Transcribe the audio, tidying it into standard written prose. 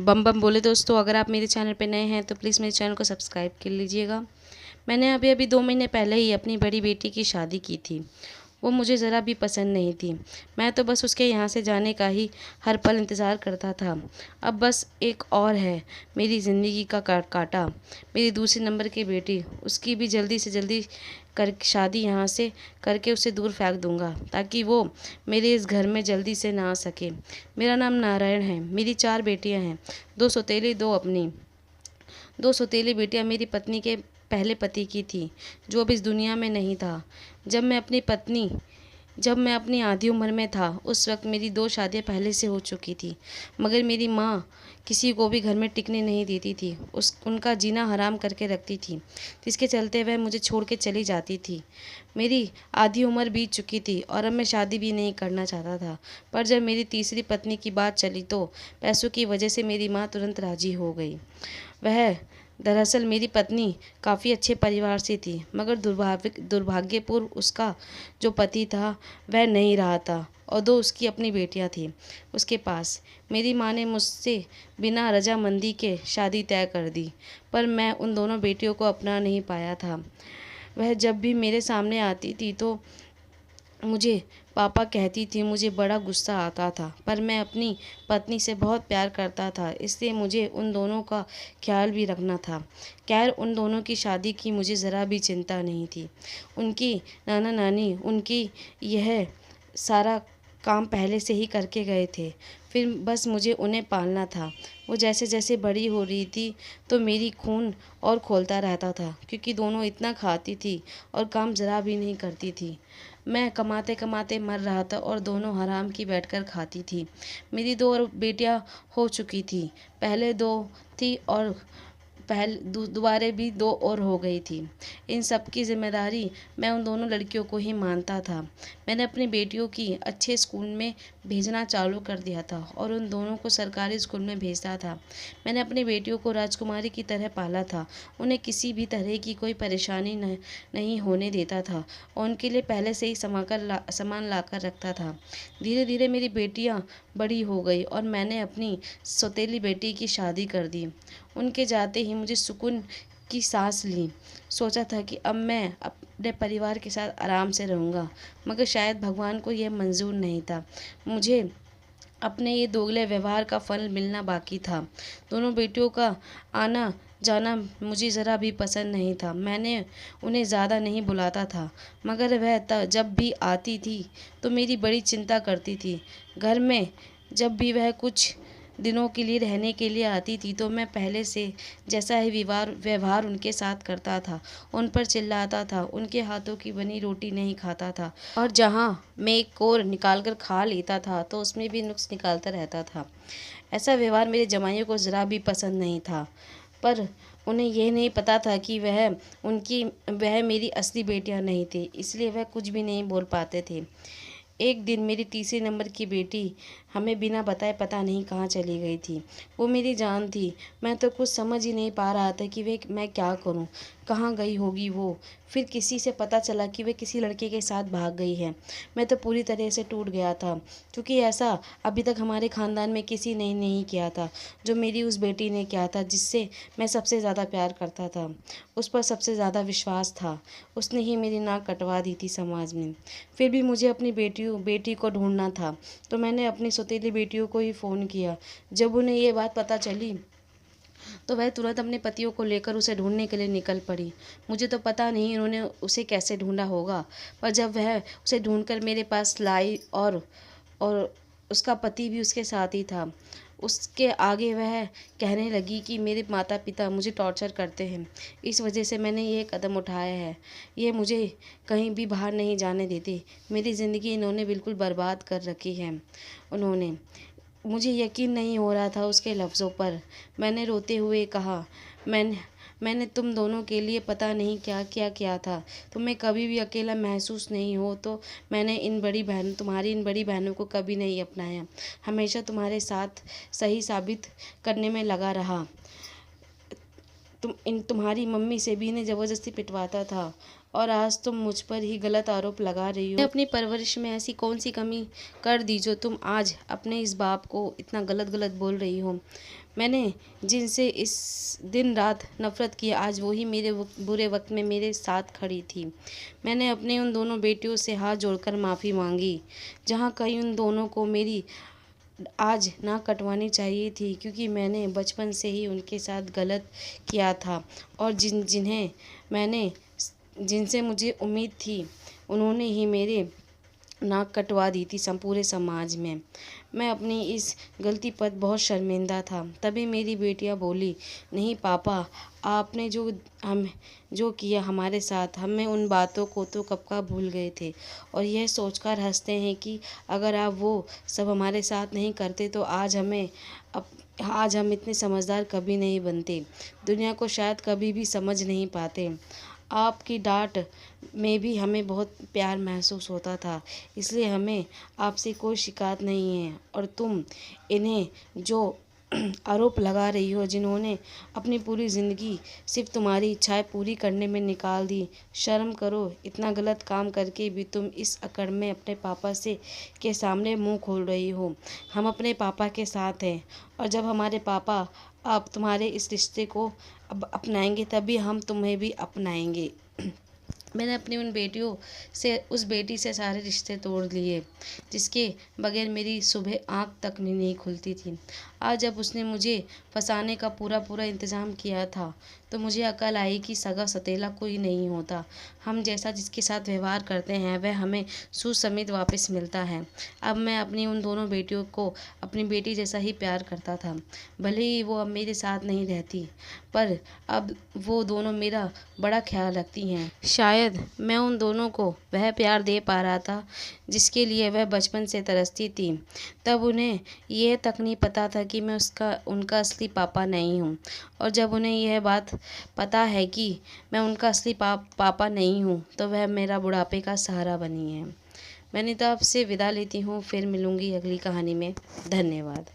बम बम बोले दोस्तों, अगर आप मेरे चैनल पे नए हैं तो प्लीज़ मेरे चैनल को सब्सक्राइब कर लीजिएगा। मैंने अभी अभी 2 महीने पहले ही अपनी बड़ी बेटी की शादी की थी। वो मुझे ज़रा भी पसंद नहीं थी। मैं तो बस उसके यहाँ से जाने का ही हर पल इंतज़ार करता था। अब बस एक और है मेरी ज़िंदगी का काँटा, मेरी दूसरे नंबर की बेटी। उसकी भी जल्दी से जल्दी कर शादी यहाँ से करके उसे दूर फेंक दूँगा, ताकि वो मेरे इस घर में जल्दी से ना आ सके। मेरा नाम नारायण है, मेरी 4 बेटियाँ हैं, 2 सौतेली, 2 अपनी। 2 सौतेली बेटियाँ मेरी पत्नी के पहले पति की थी, जो अब इस दुनिया में नहीं था। जब मैं अपनी पत्नी जब मैं अपनी आधी उम्र में था, उस वक्त मेरी 2 शादियाँ पहले से हो चुकी थी, मगर मेरी माँ किसी को भी घर में टिकने नहीं देती थी। उनका जीना हराम करके रखती थी, जिसके चलते वह मुझे छोड़ के चली जाती थी। मेरी आधी उम्र बीत चुकी थी और अब मैं शादी भी नहीं करना चाहता था। पर जब मेरी तीसरी पत्नी की बात चली तो पैसों की वजह से मेरी माँ तुरंत राजी हो गई। वह दरअसल मेरी पत्नी काफ़ी अच्छे परिवार से थी, मगर दुर्भाग्यपूर्ण उसका जो पति था वह नहीं रहा था, और 2 उसकी अपनी बेटियां थीं उसके पास। मेरी माँ ने मुझसे बिना रजामंदी के शादी तय कर दी, पर मैं उन दोनों बेटियों को अपना नहीं पाया था। वह जब भी मेरे सामने आती थी तो मुझे पापा कहती थी। मुझे बड़ा गुस्सा आता था, पर मैं अपनी पत्नी से बहुत प्यार करता था, इसलिए मुझे उन दोनों का ख्याल भी रखना था। खैर, उन दोनों की शादी की मुझे ज़रा भी चिंता नहीं थी। उनकी नाना नानी उनकी यह सारा काम पहले से ही करके गए थे, फिर बस मुझे उन्हें पालना था। वो जैसे जैसे बड़ी हो रही थी तो मेरी खून और खौलता रहता था, क्योंकि दोनों इतना खाती थी और काम ज़रा भी नहीं करती थी। मैं कमाते कमाते मर रहा था और दोनों हराम की बैठकर खाती थी। मेरी 2 और बेटियां हो चुकी थी, पहले 2 थी और दोबारे भी 2 और हो गई थी। इन सब की जिम्मेदारी मैं उन दोनों लड़कियों को ही मानता था। मैंने अपनी बेटियों की अच्छे स्कूल में भेजना चालू कर दिया था और उन दोनों को सरकारी स्कूल में भेजता था। मैंने अपनी बेटियों को राजकुमारी की तरह पाला था, उन्हें किसी भी तरह की कोई परेशानी नहीं होने देता था और उनके लिए पहले से ही सामान लाकर रखता था। धीरे धीरे मेरी बेटियां बड़ी हो गई और मैंने अपनी सौतेली बेटी की शादी कर दी। उनके जाते ही मुझे सुकून की सांस ली। सोचा था कि अब मैं अपने परिवार के साथ आराम से रहूँगा, मगर शायद भगवान को यह मंजूर नहीं था। मुझे अपने ये दोगले व्यवहार का फल मिलना बाकी था। दोनों बेटियों का आना जाना मुझे ज़रा भी पसंद नहीं था। मैंने उन्हें ज़्यादा नहीं बुलाता था, मगर वह जब भी आती थी तो मेरी बड़ी चिंता करती थी। घर में जब भी वह कुछ दिनों के लिए रहने के लिए आती थी तो मैं पहले से जैसा ही व्यवहार उनके साथ करता था। उन पर चिल्लाता था, उनके हाथों की बनी रोटी नहीं खाता था, और जहाँ मैं एक कोर निकाल कर खा लेता था तो उसमें भी नुक्स निकालता रहता था। ऐसा व्यवहार मेरे जमाइयों को ज़रा भी पसंद नहीं था, पर उन्हें यह नहीं पता था कि वह मेरी असली बेटियां नहीं थी, इसलिए वह कुछ भी नहीं बोल पाते थे। एक दिन मेरी तीसरे नंबर की बेटी हमें बिना बताए पता नहीं कहाँ चली गई थी। वो मेरी जान थी। मैं तो कुछ समझ ही नहीं पा रहा था कि मैं क्या करूँ, कहाँ गई होगी वो। फिर किसी से पता चला कि वे किसी लड़के के साथ भाग गई है। मैं तो पूरी तरह से टूट गया था, क्योंकि ऐसा अभी तक हमारे ख़ानदान में किसी ने नहीं किया था जो मेरी उस बेटी ने किया था, जिससे मैं सबसे ज़्यादा प्यार करता था, उस पर सबसे ज़्यादा विश्वास था। उसने ही मेरी नाक कटवा दी थी समाज में। फिर भी मुझे अपनी बेटी को ढूंढना था, तो मैंने अपनी सौतेली बेटियों को ही फ़ोन किया। जब उन्हें ये बात पता चली तो वह तुरंत अपने पतियों को लेकर उसे ढूंढने के लिए निकल पड़ी। मुझे तो पता नहीं उन्होंने उसे कैसे ढूंढा होगा, पर जब वह उसे ढूंढकर मेरे पास लाई और उसका पति भी उसके साथ ही था, उसके आगे वह कहने लगी कि मेरे माता पिता मुझे टॉर्चर करते हैं, इस वजह से मैंने ये कदम उठाया है। ये मुझे कहीं भी बाहर नहीं जाने देते। मेरी ज़िंदगी इन्होंने बिल्कुल बर्बाद कर रखी है। उन्होंने मुझे यकीन नहीं हो रहा था उसके लफ्ज़ों पर। मैंने रोते हुए कहा, मैंने तुम दोनों के लिए पता नहीं क्या क्या किया था। तुम्हें कभी भी अकेला महसूस नहीं हो तो मैंने तुम्हारी इन बड़ी बहनों को कभी नहीं अपनाया। हमेशा तुम्हारे साथ सही साबित करने में लगा रहा। तुम्हारी मम्मी से भी इन्हें ज़बरदस्ती पिटवाता था, और आज तुम मुझ पर ही गलत आरोप लगा रही हो। मैं अपनी परवरिश में ऐसी कौन सी कमी कर दी जो तुम आज अपने इस बाप को इतना गलत गलत बोल रही हो। मैंने जिनसे इस दिन रात नफ़रत की, आज वही मेरे बुरे वक्त में मेरे साथ खड़ी थी। मैंने अपने उन दोनों बेटियों से हाथ जोड़कर माफ़ी मांगी, जहाँ कहीं उन दोनों को मेरी आज ना कटवानी चाहिए थी, क्योंकि मैंने बचपन से ही उनके साथ गलत किया था और जिनसे मुझे उम्मीद थी, उन्होंने ही मेरे नाक कटवा दी थी पूरे समाज में। मैं अपनी इस गलती पर बहुत शर्मिंदा था। तभी मेरी बेटियां बोली, नहीं पापा, आपने जो किया हमारे साथ, हमें उन बातों को तो कब का भूल गए थे और यह सोचकर हंसते हैं कि अगर आप वो सब हमारे साथ नहीं करते तो आज हम इतने समझदार कभी नहीं बनते, दुनिया को शायद कभी भी समझ नहीं पाते। आपकी डांट में भी हमें बहुत प्यार महसूस होता था, इसलिए हमें आपसे कोई शिकायत नहीं है। और तुम इन्हें जो आरोप लगा रही हो, जिन्होंने अपनी पूरी ज़िंदगी सिर्फ तुम्हारी इच्छाएं पूरी करने में निकाल दी, शर्म करो। इतना गलत काम करके भी तुम इस अकड़ में अपने पापा से के सामने मुंह खोल रही हो। हम अपने पापा के साथ हैं और जब हमारे पापा अब तुम्हारे इस रिश्ते को अब अपनाएंगे, तभी हम तुम्हें भी अपनाएंगे। मैंने अपनी उस बेटी से सारे रिश्ते तोड़ लिए, जिसके बगैर मेरी सुबह आँख तक नहीं खुलती थी। आज जब उसने मुझे फंसाने का पूरा इंतज़ाम किया था, तो मुझे अकल आई कि सगा सतेला कोई नहीं होता। हम जैसा जिसके साथ व्यवहार करते हैं, वह हमें सूद समेत वापस मिलता है। अब मैं अपनी उन दोनों बेटियों को अपनी बेटी जैसा ही प्यार करता था। भले ही वो अब मेरे साथ नहीं रहती, पर अब वो दोनों मेरा बड़ा ख्याल रखती हैं। शायद मैं उन दोनों को वह प्यार दे पा रहा था जिसके लिए वह बचपन से तरसती थी। तब उन्हें यह तक नहीं पता था कि मैं उनका असली पापा नहीं हूँ। और जब उन्हें यह बात पता है कि मैं उनका असली पापा नहीं हूँ, तो वह मेरा बुढ़ापे का सहारा बनी है। मैंने तो आपसे विदा लेती हूँ, फिर मिलूँगी अगली कहानी में। धन्यवाद।